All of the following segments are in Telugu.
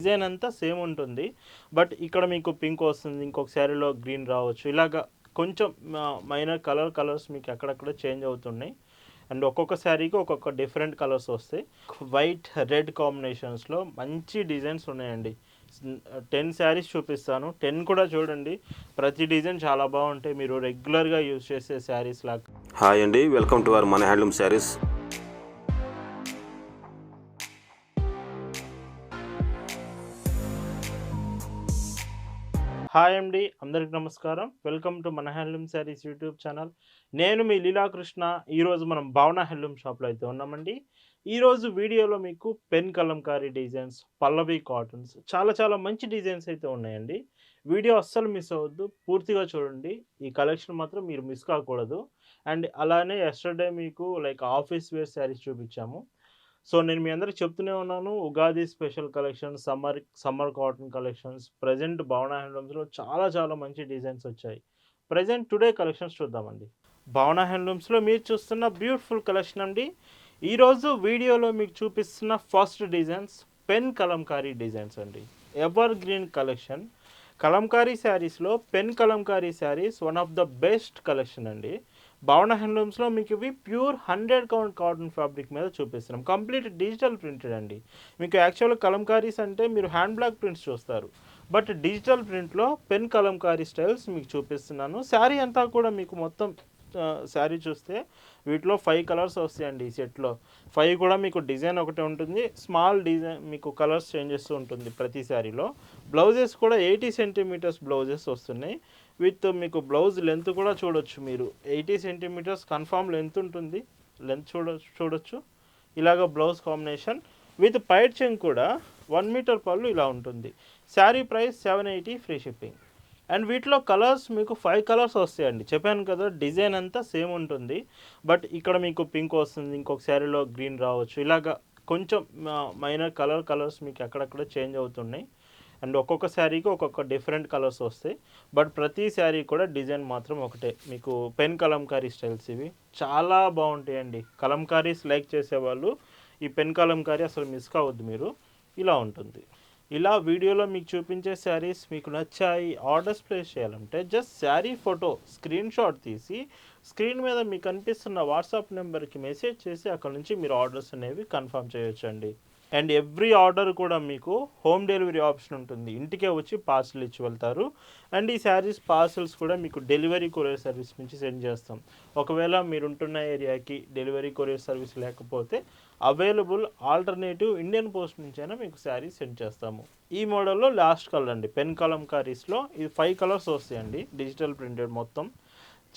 డిజైన్ అంతా సేమ్ ఉంటుంది. బట్ ఇక్కడ మీకు పింక్ వస్తుంది, ఇంకొక శారీలో గ్రీన్ రావచ్చు. ఇలాగా కొంచెం మైనర్ కలర్స్ మీకు అక్కడక్కడ చేంజ్ అవుతున్నాయి. అండ్ ఒక్కొక్క శారీకి ఒక్కొక్క డిఫరెంట్ కలర్స్ వస్తాయి. వైట్ రెడ్ కాంబినేషన్స్లో మంచి డిజైన్స్ ఉన్నాయండి. 10 శారీస్ చూపిస్తాను. 10 కూడా చూడండి, ప్రతి డిజైన్ చాలా బాగుంటాయి. మీరు రెగ్యులర్గా యూజ్ చేసే శారీస్ లాగా. హాయ్ అండి, వెల్కమ్ టు అవర్ మన హ్యాండ్లూమ్ శారీస్. హాయ్ అండి, అందరికి నమస్కారం. వెల్కమ్ టు మన హ్యాండ్లూమ్ శారీస్ యూట్యూబ్ ఛానల్. నేను మీ లీలాకృష్ణ. ఈరోజు మనం భావన హ్యాండ్లూమ్ షాప్లో అయితే ఉన్నామండి. ఈరోజు వీడియోలో మీకు పెన్ కలంకారీ డిజైన్స్, పల్లవి కాటన్స్, చాలా మంచి డిజైన్స్ అయితే ఉన్నాయండి. వీడియో అస్సలు మిస్ అవ్వద్దు, పూర్తిగా చూడండి. ఈ కలెక్షన్ మాత్రం మీరు మిస్ కాకూడదు. అండ్ అలానే ఎస్టర్డే మీకు ఆఫీస్ వేర్ శారీస్ చూపించాము. సో నేను మీ అందరికి చెప్తూనే ఉన్నాను, Ugadi special collection, summer cotton collections present భావన హ్యాండ్లూమ్స్లో చాలా మంచి డిజైన్స్ వచ్చాయి. ప్రజెంట్ టుడే కలెక్షన్స్ చూద్దామండి. భావన హ్యాండ్లూమ్స్లో మీరు చూస్తున్న బ్యూటిఫుల్ కలెక్షన్ అండి. ఈరోజు వీడియోలో మీకు చూపిస్తున్న first designs pen Kalamkari designs అండి. Evergreen collection. కలంకారీ శారీస్లో pen Kalamkari saris one of the best collection అండి. భావన హ్యాండ్లూమ్స్లో మీకు ఇవి ప్యూర్ 100 కౌంట్ కాటన్ ఫ్యాబ్రిక్ మీద చూపిస్తున్నాం. కంప్లీట్ డిజిటల్ ప్రింటెడ్ అండి. మీకు యాక్చువల్గా కలంకారీస్ అంటే మీరు హ్యాండ్ బ్లాక్ ప్రింట్స్ చూస్తారు, బట్ డిజిటల్ ప్రింట్లో పెన్ కలంకారీ స్టైల్స్ మీకు చూపిస్తున్నాను. శారీ అంతా కూడా మీకు మొత్తం శారీ చూస్తే వీటిలో 5 కలర్స్ వస్తాయండి. ఈ సెట్లో 5 కూడా మీకు డిజైన్ ఒకటే ఉంటుంది. స్మాల్ డిజైన్ మీకు కలర్స్ చేంజ్ చేస్తూ ఉంటుంది ప్రతి శారీలో. బ్లౌజెస్ కూడా 80 సెంటీమీటర్స్ బ్లౌజెస్ వస్తున్నాయి. విత్ మీకు బ్లౌజ్ లెంత్ కూడా చూడొచ్చు. మీరు 80 సెంటీమీటర్స్ కన్ఫామ్ లెంత్ ఉంటుంది. లెంత్ చూడొచ్చు. ఇలాగ బ్లౌజ్ కాంబినేషన్ విత్ పైట్ చెంగ్ కూడా 1 మీటర్ పళ్ళు ఇలా ఉంటుంది. Sari price 780 free shipping. And వీటిలో కలర్స్ మీకు 5 కలర్స్ వస్తాయండి. చెప్పాను కదా, డిజైన్ అంతా సేమ్ ఉంటుంది. బట్ ఇక్కడ మీకు పింక్ వస్తుంది, ఇంకొక శారీలో గ్రీన్ రావచ్చు. ఇలాగ కొంచెం మైనర్ కలర్స్ మీకు అక్కడక్కడ చేంజ్ అవుతున్నాయి. అండ్ ఒక్కొక్క శారీకి ఒక్కొక్క డిఫరెంట్ కలర్స్ వస్తాయి. బట్ ప్రతి శారీ కూడా డిజైన్ మాత్రం ఒకటే. మీకు పెన్ కలంకారీ స్టైల్స్ ఇవి చాలా బాగుంటాయండి. కలంకారీస్ లైక్ చేసేవాళ్ళు ఈ పెన్ కలంకారీ అసలు మిస్ కావద్దు మీరు. ఇలా ఉంటుంది. ఇలా వీడియోలో మీకు చూపించే శారీస్ మీకు నచ్చాయి, ఆర్డర్స్ ప్లేస్ చేయాలంటే just sari photo screen shot తీసి స్క్రీన్ మీద మీకు కనిపిస్తున్న వాట్సాప్ నెంబర్కి మెసేజ్ చేసి అక్కడ నుంచి మీరు ఆర్డర్స్ అనేవి కన్ఫర్మ్ చేయొచ్చండి. అండ్ ఎవ్రీ ఆర్డర్ కూడా మీకు హోమ్ డెలివరీ ఆప్షన్ ఉంటుంది. ఇంటికే వచ్చి పార్సల్ ఇచ్చి వెళ్తారు. అండ్ ఈ శారీస్ పార్సల్స్ కూడా మీకు డెలివరీ కొరియర్ సర్వీస్ నుంచి సెండ్ చేస్తాం. ఒకవేళ మీరుంటున్న ఏరియాకి డెలివరీ కొరియర్ సర్వీస్ లేకపోతే అవైలబుల్ ఆల్టర్నేటివ్ ఇండియన్ పోస్ట్ నుంచైనా మీకు శారీ సెండ్ చేస్తాము. ఈ మోడల్లో లాస్ట్ కలర్ అండి. పెన్ కలంకారీస్లో ఇది 5 కలర్స్ వస్తాయండి. డిజిటల్ ప్రింటెడ్ మొత్తం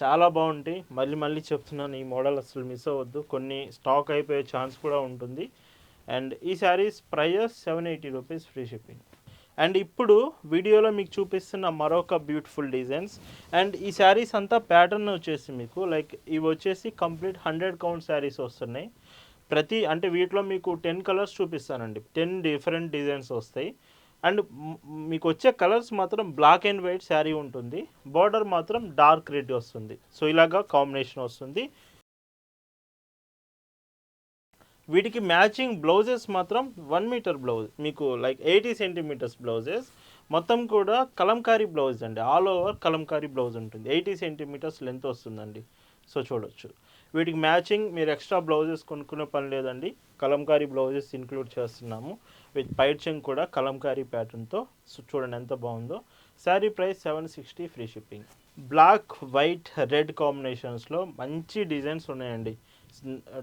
చాలా బాగుంటాయి. మళ్ళీ చెప్తున్నాను, ఈ మోడల్ అసలు మిస్ అవ్వద్దు. కొన్ని స్టాక్ అయిపోయే ఛాన్స్ కూడా ఉంటుంది. అండ్ ఈ saris price 780 rupees free shipping. And ఇప్పుడు వీడియోలో మీకు చూపిస్తున్న మరొక బ్యూటిఫుల్ డిజైన్స్. అండ్ ఈ శారీస్ అంతా ప్యాటర్న్ వచ్చేసి మీకు ఇవి వచ్చేసి కంప్లీట్ 100 కౌంట్ శారీస్ వస్తున్నాయి. అంటే వీటిలో మీకు 10 కలర్స్ చూపిస్తానండి. 10 డిఫరెంట్ డిజైన్స్ వస్తాయి. అండ్ మీకు వచ్చే కలర్స్ మాత్రం బ్లాక్ అండ్ వైట్ శారీ ఉంటుంది. బార్డర్ మాత్రం డార్క్ రెడ్ వస్తుంది. సో ఇలాగా కాంబినేషన్ వస్తుంది. వీటికి మ్యాచింగ్ బ్లౌజెస్ మాత్రం 1 మీటర్ బ్లౌజ్ మీకు 80 సెంటీమీటర్స్ బ్లౌజెస్. మొత్తం కూడా కలంకారీ బ్లౌజ్ అండి. ఆల్ ఓవర్ కలంకారీ బ్లౌజ్ ఉంటుంది. 80 సెంటీమీటర్స్ లెంత్ వస్తుందండి. సో చూడొచ్చు. వీటికి మ్యాచింగ్ మీరు ఎక్స్ట్రా బ్లౌజెస్ కొనుక్కునే పని లేదండి. కలంకారీ బ్లౌజెస్ ఇంక్లూడ్ చేస్తున్నాము. విత్ పైట్ చెంగ్ కూడా కలంకారీ ప్యాటర్న్తో. సో చూడండి ఎంత బాగుందో. Sari price 760 free shipping. Black white red కాంబినేషన్స్లో మంచి డిజైన్స్ ఉన్నాయండి.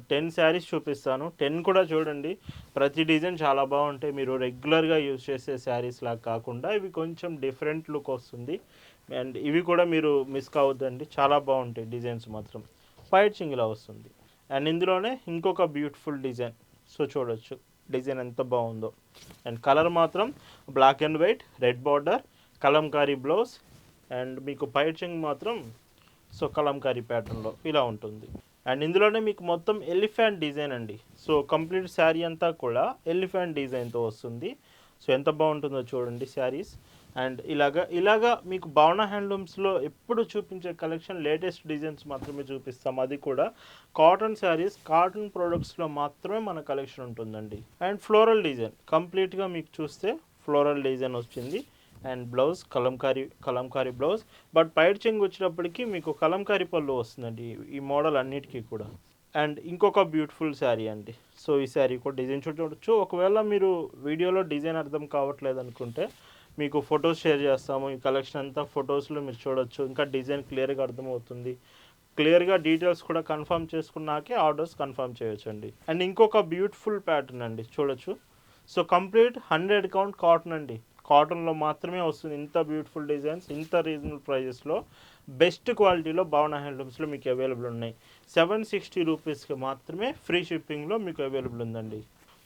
10 శారీస్ చూపిస్తాను. 10 కూడా చూడండి, ప్రతి డిజైన్ చాలా బాగుంటాయి. మీరు రెగ్యులర్గా యూజ్ చేసే శారీస్ లాగా కాకుండా ఇవి కొంచెం డిఫరెంట్ లుక్ వస్తుంది. అండ్ ఇవి కూడా మీరు మిస్ కావద్దండి, చాలా బాగుంటాయి డిజైన్స్ మాత్రం. పైట్ చింగిలా వస్తుంది. అండ్ ఇందులోనే ఇంకొక బ్యూటిఫుల్ డిజైన్. సో చూడొచ్చు డిజైన్ ఎంత బాగుందో. అండ్ కలర్ మాత్రం black and white, red border, Kalamkari blouse. And మీకు పైట్ చింగ్ మాత్రం సో కలంకారీ ప్యాటర్న్లో ఇలా ఉంటుంది. అండ్ ఇందులోనే మీకు మొత్తం ఎలిఫెంట్ డిజైన్ అండి. సో కంప్లీట్ శారీ అంతా కూడా ఎలిఫెంట్ డిజైన్తో వస్తుంది. సో ఎంత బాగుంటుందో చూడండి శారీస్. అండ్ ఇలాగా మీకు భావన హ్యాండ్లూమ్స్లో ఎప్పుడు చూపించే కలెక్షన్ లేటెస్ట్ డిజైన్స్ మాత్రమే చూపిస్తాం. అది కూడా కాటన్ శారీస్, కాటన్ ప్రోడక్ట్స్లో మాత్రమే మన కలెక్షన్ ఉంటుందండి. అండ్ ఫ్లోరల్ డిజైన్ కంప్లీట్గా మీకు చూస్తే ఫ్లోరల్ డిజైన్ వచ్చింది. And blouse Kalamkari blouse. But పైట్ చెంగు వచ్చేటప్పటికి మీకు కలంకారీ పళ్ళు వస్తుందండి ఈ మోడల్ అన్నిటికీ కూడా. అండ్ ఇంకొక బ్యూటిఫుల్ శారీ అండి. సో ఈ శారీ కూడా డిజైన్ చూడవచ్చు. ఒకవేళ మీరు వీడియోలో డిజైన్ అర్థం కావట్లేదు అనుకుంటే మీకు ఫొటోస్ షేర్ చేస్తాము. ఈ కలెక్షన్ అంతా ఫొటోస్లో మీరు చూడొచ్చు. ఇంకా డిజైన్ క్లియర్గా అర్థమవుతుంది. క్లియర్గా డీటెయిల్స్ కూడా కన్ఫర్మ్ చేసుకున్నాకే ఆర్డర్స్ కన్ఫర్మ్ చేయొచ్చండి. అండ్ ఇంకొక బ్యూటిఫుల్ ప్యాటర్న్ అండి చూడొచ్చు. సో కంప్లీట్ 100 కౌంట్ కాటన్ అండి. కాటన్లో మాత్రమే వస్తుంది. ఇంత బ్యూటిఫుల్ డిజైన్స్ ఇంత రీజనబుల్ ప్రైజెస్లో బెస్ట్ క్వాలిటీలో భావన హ్యాండ్లూమ్స్లో మీకు అవైలబుల్ ఉన్నాయి. 760 రూపీస్కి మాత్రమే ఫ్రీ షిప్పింగ్లో మీకు అవైలబుల్ ఉందండి.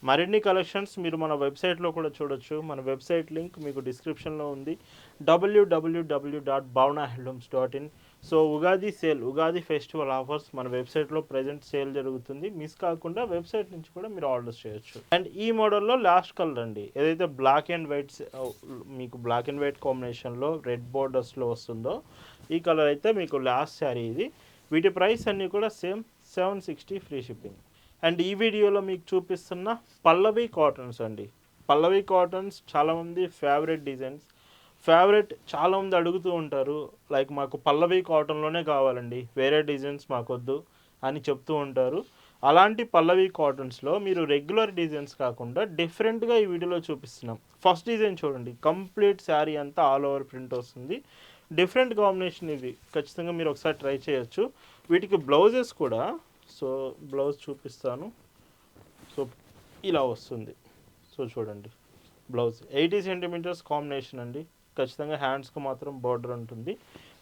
మరిన్ని కలెక్షన్స్ మీరు మన వెబ్సైట్లో కూడా చూడొచ్చు. మన వెబ్సైట్ లింక్ మీకు డిస్క్రిప్షన్లో ఉంది, www.bhavnahandlooms.in. So Ugadi festival offers మన వెబ్సైట్లో ప్రజెంట్ సేల్ జరుగుతుంది. మిస్ కాకుండా వెబ్సైట్ నుంచి కూడా మీరు ఆర్డర్స్ చేయొచ్చు. అండ్ ఈ మోడల్లో లాస్ట్ కలర్ అండి, ఏదైతే బ్లాక్ అండ్ వైట్ కాంబినేషన్లో రెడ్ బోర్డర్స్లో వస్తుందో ఈ కలర్ అయితే మీకు లాస్ట్ శారీ ఇది. వీటి ప్రైస్ అన్నీ కూడా సేమ్ 760 ఫ్రీ షిప్పింగ్. అండ్ ఈ వీడియోలో మీకు చూపిస్తున్న పల్లవి కాటన్స్ అండి. పల్లవి కాటన్స్ చాలామంది ఫేవరెట్ చాలామంది అడుగుతూ ఉంటారు. లైక్ మాకు పల్లవి కాటన్లోనే కావాలండి, వేరే డిజైన్స్ మాకొద్దు అని చెప్తూ ఉంటారు. అలాంటి పల్లవి కాటన్స్లో మీరు రెగ్యులర్ డిజైన్స్ కాకుండా డిఫరెంట్గా ఈ వీడియోలో చూపిస్తున్నాం. ఫస్ట్ డిజైన్ చూడండి, కంప్లీట్ శారీ అంతా ఆల్ ఓవర్ ప్రింట్ వస్తుంది. డిఫరెంట్ కాంబినేషన్ ఇది, ఖచ్చితంగా మీరు ఒకసారి ట్రై చేయొచ్చు. వీటికి బ్లౌజెస్ కూడా, సో బ్లౌజ్ చూపిస్తాను. సో ఇలా వస్తుంది. సో చూడండి బ్లౌజ్ 80 సెంటీమీటర్స్ కాంబినేషన్ అండి. ఖచ్చితంగా హ్యాండ్స్కి మాత్రం బార్డర్ ఉంటుంది.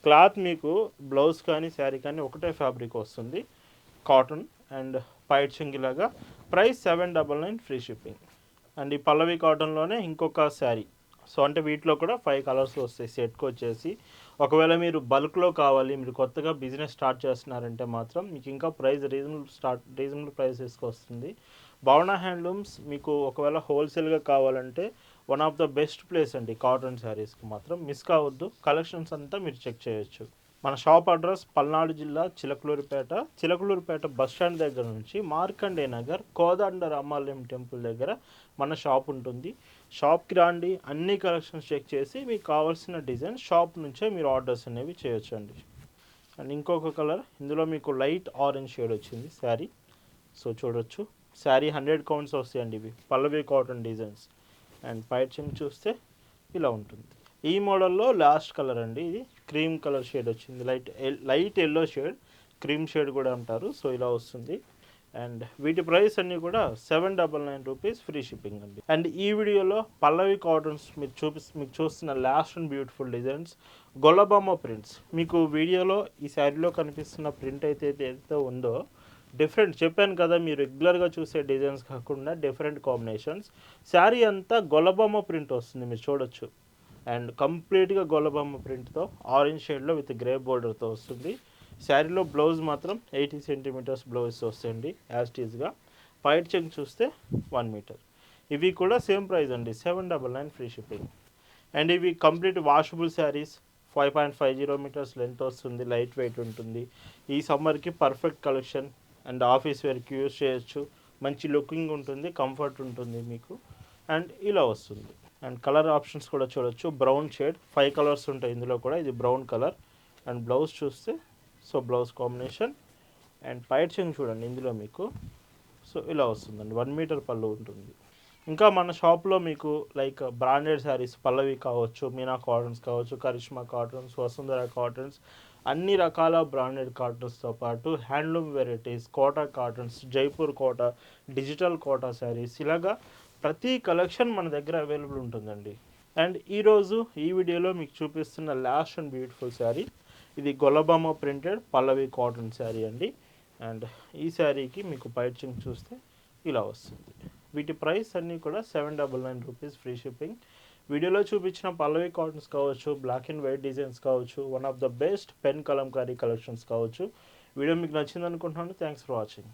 క్లాత్ మీకు బ్లౌజ్ కానీ శారీ కానీ ఒకటే ఫ్యాబ్రిక్ వస్తుంది, కాటన్. అండ్ పైట్ చెంగిలాగా. Price 799 free shipping. అండ్ ఈ పల్లవి కాటన్లోనే ఇంకొక శారీ. సో అంటే వీటిలో కూడా 5 కలర్స్ వస్తాయి సెట్కి వచ్చేసి. ఒకవేళ మీరు బల్క్లో కావాలి, మీరు కొత్తగా బిజినెస్ స్టార్ట్ చేస్తున్నారంటే మాత్రం మీకు ఇంకా ప్రైస్ రీజనబుల్ ప్రైసెస్కి వస్తుంది. భావన హ్యాండ్లూమ్స్ మీకు ఒకవేళ హోల్సేల్గా కావాలంటే one of the best place అండి కాటన్ శారీస్కి మాత్రం. మిస్ కావద్దు. కలెక్షన్స్ అంతా మీరు చెక్ చేయొచ్చు. మన షాప్ అడ్రస్ పల్నాడు జిల్లా చిలకలూరుపేట బస్ స్టాండ్ దగ్గర నుంచి మార్కండే నగర్ కోదండ రామాలయం టెంపుల్ దగ్గర మన షాప్ ఉంటుంది. షాప్కి రండి, అన్ని కలెక్షన్స్ చెక్ చేసి మీకు కావాల్సిన డిజైన్ షాప్ నుంచే మీరు ఆర్డర్స్ అనేవి చేయొచ్చు అండి. అండ్ ఇంకొక కలర్, ఇందులో మీకు లైట్ ఆరెంజ్ షేడ్ వచ్చింది శారీ. సో చూడొచ్చు, శారీ 100 కౌంట్స్ వస్తాయండి ఇవి పల్లవి కాటన్ డిజైన్స్. అండ్ పైట్ చెంగు చూస్తే ఇలా ఉంటుంది. ఈ మోడల్లో లాస్ట్ కలర్ అండి, ఇది క్రీమ్ కలర్ షేడ్ వచ్చింది. Light yellow shade, cream shade కూడా అంటారు. సో ఇలా వస్తుంది. అండ్ వీటి ప్రైస్ అన్నీ కూడా 799 రూపీస్ ఫ్రీ షిప్పింగ్ అండి. అండ్ ఈ వీడియోలో పల్లవి కాటన్స్ మీకు చూస్తున్న last and beautiful designs Gollabomma prints. మీకు వీడియోలో ఈ శారీలో కనిపిస్తున్న ప్రింట్ ఏదైతే ఉందో డిఫరెంట్, చెప్పాను కదా మీరు రెగ్యులర్గా చూసే డిజైన్స్ కాకుండా డిఫరెంట్ కాంబినేషన్స్. శారీ అంతా గొల్లబొమ్మ ప్రింట్ వస్తుంది, మీరు చూడొచ్చు. అండ్ కంప్లీట్గా గొల్లబొమ్మ ప్రింట్తో ఆరెంజ్ షేడ్లో విత్ గ్రే బోర్డర్తో వస్తుంది. శారీలో బ్లౌజ్ మాత్రం 80 సెంటీమీటర్స్ బ్లౌజ్ వస్తుంది యాస్టీస్గా. పైట్ చెంగ్ చూస్తే 1 మీటర్. ఇవి కూడా సేమ్ ప్రైస్ అండి, 799 ఫ్రీ షిప్పింగ్. అండ్ ఇవి complete washable saris. 5.50 metres length వస్తుంది, లైట్ వెయిట్ ఉంటుంది. ఈ సమ్మర్కి పర్ఫెక్ట్ కలెక్షన్. అండ్ ఆఫీస్ వేర్కి యూజ్ చేయొచ్చు. మంచి లుకింగ్ ఉంటుంది, కంఫర్ట్ ఉంటుంది మీకు. అండ్ ఇలా వస్తుంది. అండ్ కలర్ ఆప్షన్స్ కూడా చూడొచ్చు. బ్రౌన్ షేడ్ 5 కలర్స్ ఉంటాయి ఇందులో కూడా. ఇది బ్రౌన్ కలర్. అండ్ బ్లౌజ్ చూస్తే సో బ్లౌజ్ కాంబినేషన్. అండ్ పైట్ చెంగు చూడండి ఇందులో మీకు. సో ఇలా వస్తుందండి, 1 మీటర్ పళ్ళు ఉంటుంది. ఇంకా మన షాప్లో మీకు లైక్ బ్రాండెడ్ శారీస్ పల్లవి కావచ్చు, మీనా కాటన్స్ కావచ్చు, కరిష్మా కాటన్స్, వసుంధర కాటన్స్, అన్ని రకాల బ్రాండెడ్ కాటన్స్తో పాటు handloom varieties, Kota cottons, Jaipur Kota, digital Kota saris, ఇలాగా ప్రతి కలెక్షన్ మన దగ్గర అవైలబుల్ ఉంటుందండి. అండ్ ఈరోజు ఈ వీడియోలో మీకు చూపిస్తున్న లాస్ట్ అండ్ బ్యూటిఫుల్ శారీ, ఇది గొల్లబొమ్మ ప్రింటెడ్ పల్లవి కాటన్ శారీ అండి. అండ్ ఈ శారీకి మీకు పైట్ చెంగు చూస్తే ఇలా వస్తుంది. వీటి ప్రైస్ అన్నీ కూడా 799 రూపీస్ ఫ్రీ షిప్పింగ్. వీడియోలో చూపించిన పల్లవి కాటన్స్ కావచ్చు, బ్లాక్ అండ్ వైట్ డిజైన్స్ కావచ్చు, one of the best pen Kalamkari collections కావచ్చు. వీడియో మీకు నచ్చింది అనుకుంటున్నాను. Thanks for watching.